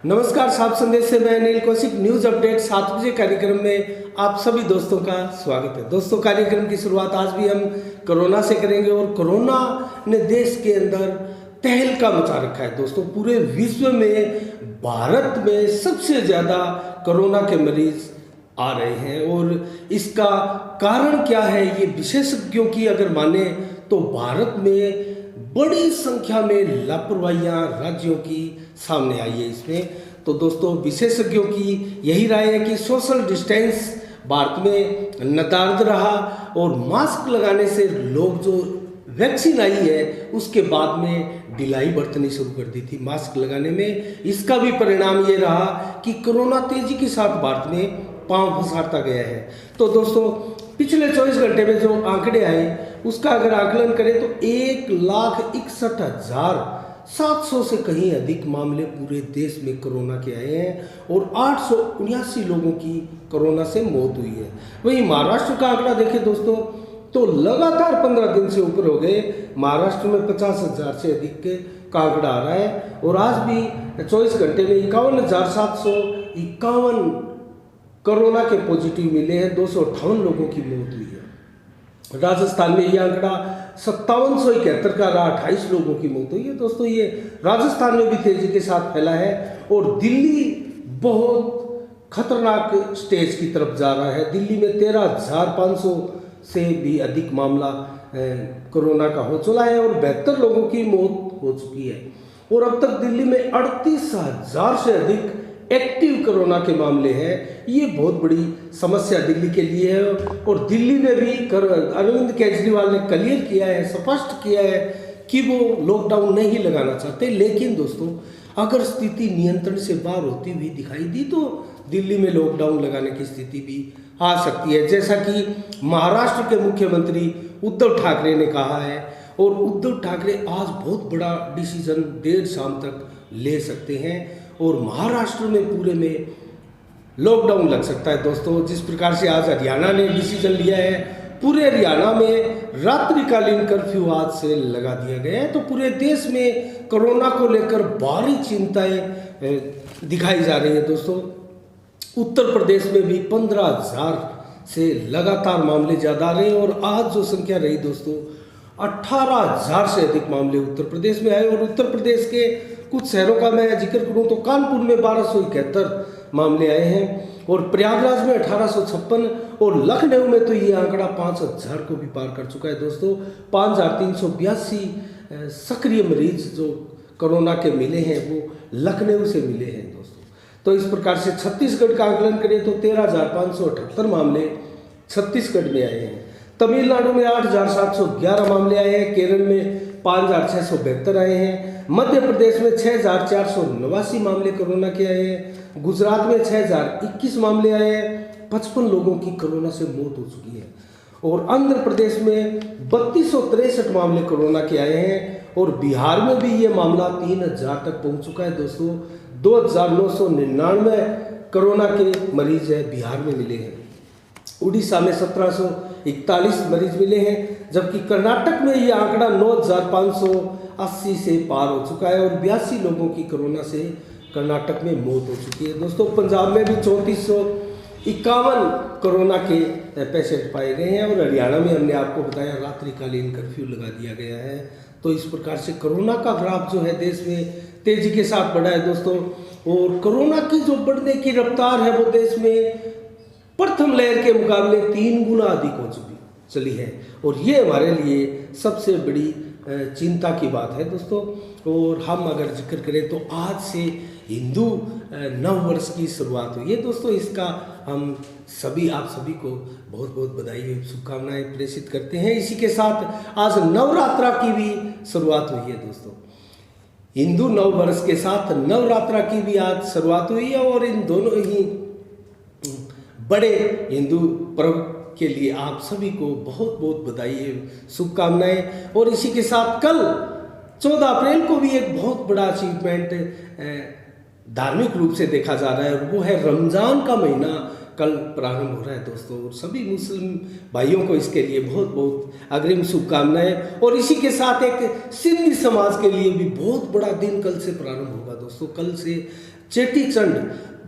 नमस्कार, साफ संदेश से मैं अनिल कौशिक। न्यूज अपडेट 7 बजे कार्यक्रम में आप सभी दोस्तों का स्वागत है। दोस्तों, कार्यक्रम की शुरुआत आज भी हम कोरोना से करेंगे और कोरोना ने देश के अंदर तहलका मचा रखा है। दोस्तों, पूरे विश्व में भारत में सबसे ज़्यादा कोरोना के मरीज आ रहे हैं और इसका कारण क्या है, ये विशेषज्ञों की अगर माने तो भारत में बड़ी संख्या में लापरवाहियां राज्यों की सामने आई है। इसमें तो दोस्तों, विशेषज्ञों की यही राय है कि सोशल डिस्टेंस भारत में नदारद रहा और मास्क लगाने से लोग जो वैक्सीन आई है उसके बाद में ढिलाई बरतनी शुरू कर दी थी मास्क लगाने में। इसका भी परिणाम ये रहा कि कोरोना तेजी के साथ भारत में पांव पसारता गया है। तो दोस्तों, पिछले 24 घंटे में जो आंकड़े आए उसका अगर आकलन करें तो 1,61,700 से कहीं अधिक मामले पूरे देश में कोरोना के आए हैं और 879 लोगों की कोरोना से मौत हुई है। वहीं महाराष्ट्र का आंकड़ा देखें दोस्तों तो लगातार 15 दिन से ऊपर हो गए। महाराष्ट्र में 50,000 से अधिक का आंकड़ा आ रहा है और आज भी 24 घंटे में 51,751 कोरोना के पॉजिटिव मिले हैं। 258 लोगों की मौत हुई है। राजस्थान में ये आंकड़ा 5771 का रहा, 28 लोगों की मौत हुई है। दोस्तों, ये राजस्थान में भी तेजी के साथ फैला है और दिल्ली बहुत खतरनाक स्टेज की तरफ जा रहा है। दिल्ली में 13,500 से भी अधिक मामला कोरोना का हो चुका है और 72 लोगों की मौत हो चुकी है और अब तक दिल्ली में 38,000 से अधिक एक्टिव कोरोना के मामले हैं। ये बहुत बड़ी समस्या दिल्ली के लिए है और दिल्ली में भी अरविंद केजरीवाल ने क्लियर किया है, स्पष्ट किया है कि वो लॉकडाउन नहीं लगाना चाहते। लेकिन दोस्तों, अगर स्थिति नियंत्रण से बाहर होती हुई दिखाई दी तो दिल्ली में लॉकडाउन लगाने की स्थिति भी आ सकती है, जैसा कि महाराष्ट्र के मुख्यमंत्री उद्धव ठाकरे ने कहा है। और उद्धव ठाकरे आज बहुत बड़ा डिसीजन देर शाम तक ले सकते हैं और महाराष्ट्र में पूरे में लॉकडाउन लग सकता है। दोस्तों, जिस प्रकार से आज हरियाणा ने डिसीजन लिया है, पूरे हरियाणा में रात्रिकालीन कर्फ्यू आज से लगा दिया गया है। तो पूरे देश में कोरोना को लेकर भारी चिंताएं दिखाई जा रही हैं। दोस्तों, उत्तर प्रदेश में भी 15,000 से लगातार मामले ज़्यादा आ रहे हैं और आज जो संख्या रही दोस्तों 18,000 से अधिक मामले उत्तर प्रदेश में आए। और उत्तर प्रदेश के कुछ शहरों का मैं जिक्र करूं तो कानपुर में 1271 मामले आए हैं और प्रयागराज में 1856 और लखनऊ में तो ये आंकड़ा 5,000 को भी पार कर चुका है। दोस्तों, 5,382 सक्रिय मरीज जो कोरोना के मिले हैं वो लखनऊ से मिले हैं। दोस्तों, तो इस प्रकार से छत्तीसगढ़ का आकलन करें तो 13,578 मामले छत्तीसगढ़ में आए हैं। तमिलनाडु में 8,711 मामले आए हैं। केरल में 5,672 आए हैं। मध्य प्रदेश में 6,489 मामले कोरोना के आए हैं। गुजरात में 6,021 मामले आए हैं। 55 लोगों की कोरोना से मौत हो चुकी है और आंध्र प्रदेश में 3,263 मामले कोरोना के आए हैं और बिहार में भी ये मामला 3,000 तक पहुंच चुका है। दोस्तों, 2,999 कोरोना के मरीज है बिहार में मिले हैं। उड़ीसा में 1,741 मरीज मिले हैं, जबकि कर्नाटक में ये आंकड़ा 9,580 से पार हो चुका है और 82 लोगों की कोरोना से कर्नाटक में मौत हो चुकी है। दोस्तों, पंजाब में भी 3,451 कोरोना के पेशेंट पाए गए हैं और हरियाणा में हमने आपको बताया रात्रिकालीन कर्फ्यू लगा दिया गया है। तो इस प्रकार से कोरोना का ग्राफ जो है देश में तेजी के साथ बढ़ा है दोस्तों। और कोरोना की जो बढ़ने की रफ्तार है वो देश में प्रथम लहर के मुकाबले 3 गुना अधिक हो चली है और ये हमारे लिए सबसे बड़ी चिंता की बात है दोस्तों। और हम अगर जिक्र करें तो आज से हिंदू नव वर्ष की शुरुआत हुई है दोस्तों। इसका हम सभी आप सभी को बहुत बहुत बधाई और शुभकामनाएं प्रेषित करते हैं। इसी के साथ आज नवरात्रा की भी शुरुआत हुई है दोस्तों। हिंदू नव वर्ष के साथ नवरात्रा की भी आज शुरुआत हुई है और इन दोनों ही बड़े हिंदू पर्व के लिए आप सभी को बहुत बहुत बधाई है, शुभकामनाएं। और इसी के साथ कल 14 अप्रैल को भी एक बहुत बड़ा अचीवमेंट धार्मिक रूप से देखा जा रहा है और वो है रमज़ान का महीना कल प्रारंभ हो रहा है दोस्तों। और सभी मुस्लिम भाइयों को इसके लिए बहुत बहुत अग्रिम शुभकामनाएं। और इसी के साथ एक सिंधी समाज के लिए भी बहुत बड़ा दिन कल से प्रारंभ होगा दोस्तों। कल से चेटीचंड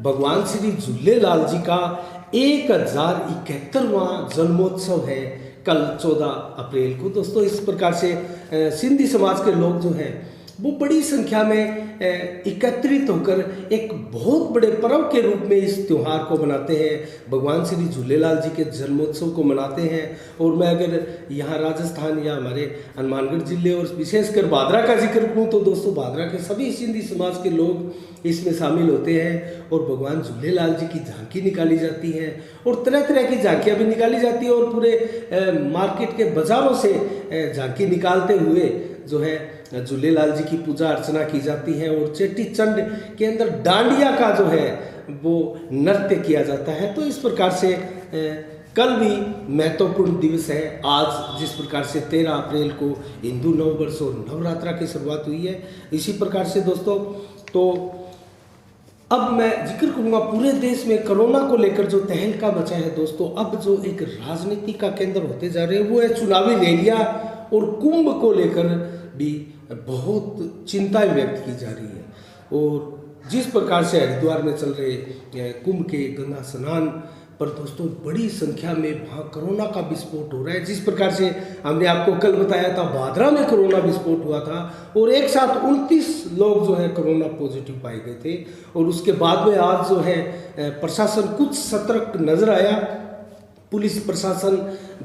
भगवान श्री झूलेलाल जी का 1071वां जन्मोत्सव है कल 14 अप्रैल को। दोस्तों इस प्रकार से सिंधी समाज के लोग जो हैं वो बड़ी संख्या में एकत्रित होकर एक बहुत बड़े पर्व के रूप में इस त्यौहार को मनाते हैं, भगवान श्री झूलेलाल जी के जन्मोत्सव को मनाते हैं। और मैं अगर यहाँ राजस्थान या हमारे हनुमानगढ़ जिले और विशेषकर भादरा का जिक्र करूँ तो दोस्तों भादरा के सभी सिंधी समाज के लोग इसमें शामिल होते हैं और भगवान झूलेलाल जी की झांकी निकाली जाती है और तरह तरह की झांकियाँ भी निकाली जाती है और पूरे मार्केट के बाज़ारों से झांकी निकालते हुए जो है झूलेलाल जी की पूजा अर्चना की जाती है। और चेटीचंड के अंदर डांडिया का जो है वो नृत्य किया जाता है। तो इस प्रकार से कल भी महत्वपूर्ण दिवस है आज, जिस प्रकार से 13 अप्रैल को हिंदू नववर्ष और नवरात्रा की शुरुआत हुई है। इसी प्रकार से दोस्तों तो अब मैं जिक्र करूँगा पूरे देश में कोरोना को लेकर जो तहलका मचा है दोस्तों। अब जो एक राजनीति का केंद्र होते जा रहे हैं वो है चुनावी रैलियाँ और कुंभ को लेकर भी बहुत चिंताएं व्यक्त की जा रही है। और जिस प्रकार से हरिद्वार में चल रहे कुंभ के गंगा स्नान पर दोस्तों बड़ी संख्या में वहाँ कोरोना का विस्फोट हो रहा है। जिस प्रकार से हमने आपको कल बताया था भादरा में कोरोना विस्फोट हुआ था और एक साथ 29 लोग जो है कोरोना पॉजिटिव पाए गए थे। और उसके बाद में आज जो है प्रशासन कुछ सतर्क नजर आया, पुलिस प्रशासन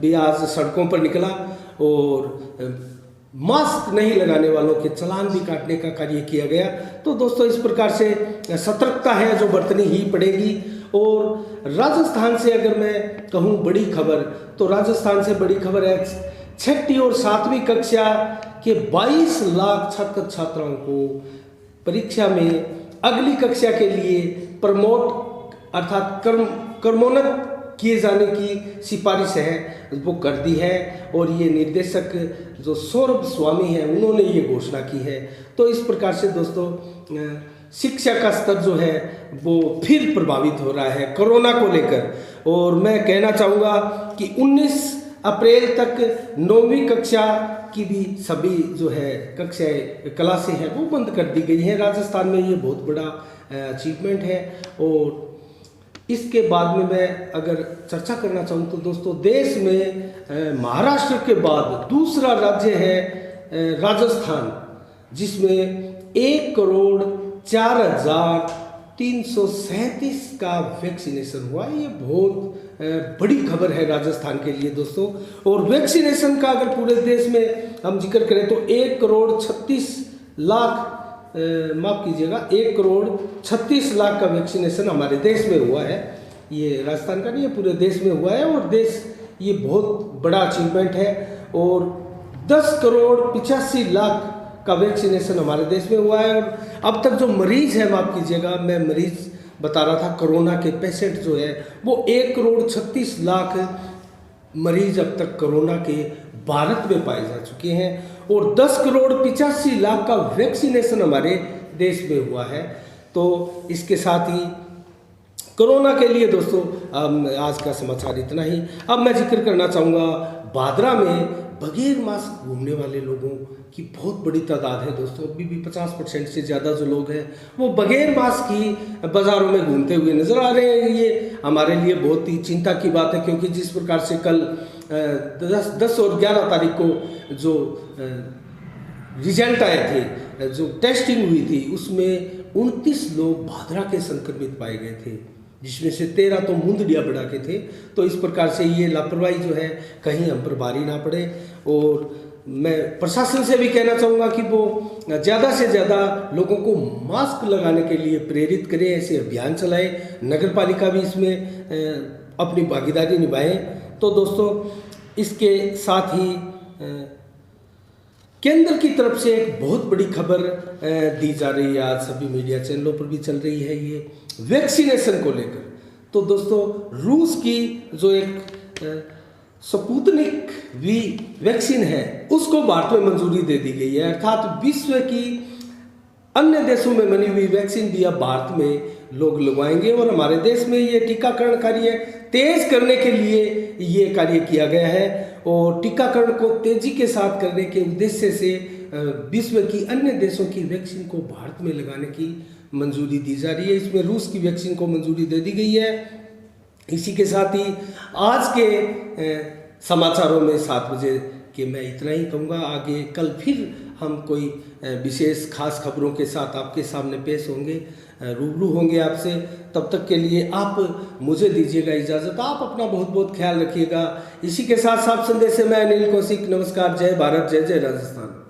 भी आज सड़कों पर निकला और मास्क नहीं लगाने वालों के चालान भी काटने का कार्य किया गया। तो दोस्तों इस प्रकार से सतर्कता है जो बरतनी ही पड़ेगी। और राजस्थान से अगर मैं कहूँ बड़ी खबर तो राजस्थान से बड़ी खबर है 6ठी और 7वीं कक्षा के 22 लाख छात्र छात्राओं को परीक्षा में अगली कक्षा के लिए प्रमोट अर्थात क्रमोन्नत किए जाने की सिफारिश है वो कर दी है। और ये निर्देशक जो सौरभ स्वामी हैं उन्होंने ये घोषणा की है। तो इस प्रकार से दोस्तों शिक्षा का स्तर जो है वो फिर प्रभावित हो रहा है कोरोना को लेकर। और मैं कहना चाहूँगा कि 19 अप्रैल तक 9वीं कक्षा की भी सभी जो है कक्षाएँ क्लासें हैं वो बंद कर दी गई हैं। राजस्थान में ये बहुत बड़ा अचीवमेंट है। और इसके बाद में मैं अगर चर्चा करना चाहूँ तो दोस्तों देश में महाराष्ट्र के बाद दूसरा राज्य है राजस्थान, जिसमें 1,04,337 का वैक्सीनेशन हुआ। ये बहुत बड़ी खबर है राजस्थान के लिए दोस्तों। और वैक्सीनेशन का अगर पूरे देश में हम जिक्र करें तो 1,36,00,000 माफ़ कीजिएगा 1,36,00,000 का वैक्सीनेशन हमारे देश में हुआ है। ये राजस्थान का नहीं है, पूरे देश में हुआ है। और देश ये बहुत बड़ा अचीवमेंट है। और 10,85,00,000 का वैक्सीनेशन हमारे देश में हुआ है। और अब तक जो मरीज़ है, माफ़ कीजिएगा मैं मरीज़ बता रहा था, कोरोना के पेशेंट जो है वो 1,36,00,000 मरीज अब तक कोरोना के भारत में पाए जा चुके हैं। और 10,85,00,000 का वैक्सीनेशन हमारे देश में हुआ है। तो इसके साथ ही कोरोना के लिए दोस्तों आज का समाचार इतना ही। अब मैं जिक्र करना चाहूँगा भादरा में बगैर मास्क घूमने वाले लोगों की बहुत बड़ी तादाद है दोस्तों। अभी भी 50% से ज़्यादा जो लोग हैं वो बगैर मास्क ही बाज़ारों में घूमते हुए नज़र आ रहे हैं। ये हमारे लिए बहुत ही चिंता की बात है, क्योंकि जिस प्रकार से कल 10 और 11 तारीख को जो रिजल्ट आए थे, जो टेस्टिंग हुई थी, उसमें 29 लोग भादरा के संक्रमित पाए गए थे, जिसमें से 13 तो मुंदड़िया बढ़ा के थे। तो इस प्रकार से ये लापरवाही जो है कहीं हम पर भारी ना पड़े। और मैं प्रशासन से भी कहना चाहूँगा कि वो ज़्यादा से ज़्यादा लोगों को मास्क लगाने के लिए प्रेरित करें, ऐसे अभियान चलाएं, नगर पालिका भी इसमें अपनी भागीदारी निभाएं। तो दोस्तों इसके साथ ही केंद्र की तरफ से एक बहुत बड़ी खबर दी जा रही है, आज सभी मीडिया चैनलों पर भी चल रही है, ये वैक्सीनेशन को लेकर। तो दोस्तों रूस की जो एक स्पुतनिक वी वैक्सीन है उसको भारत में मंजूरी दे दी गई है। अर्थात विश्व की अन्य देशों में बनी हुई वैक्सीन भी अब भारत में लोग लगवाएंगे। और हमारे देश में ये टीकाकरण कार्य तेज करने के लिए ये कार्य किया गया है। और टीकाकरण को तेजी के साथ करने के उद्देश्य से विश्व की अन्य देशों की वैक्सीन को भारत में लगाने की मंजूरी दी जा रही है। इसमें रूस की वैक्सीन को मंजूरी दे दी गई है। इसी के साथ ही आज के समाचारों में 7 बजे के मैं इतना ही कहूँगा। आगे कल फिर हम कोई विशेष खास खबरों के साथ आपके सामने पेश होंगे, रूबरू होंगे आपसे। तब तक के लिए आप मुझे दीजिएगा इजाज़त। आप अपना बहुत बहुत ख्याल रखिएगा। इसी के साथ साफ संदेश से मैं अनिल कौशिक, नमस्कार। जय भारत, जय जय राजस्थान।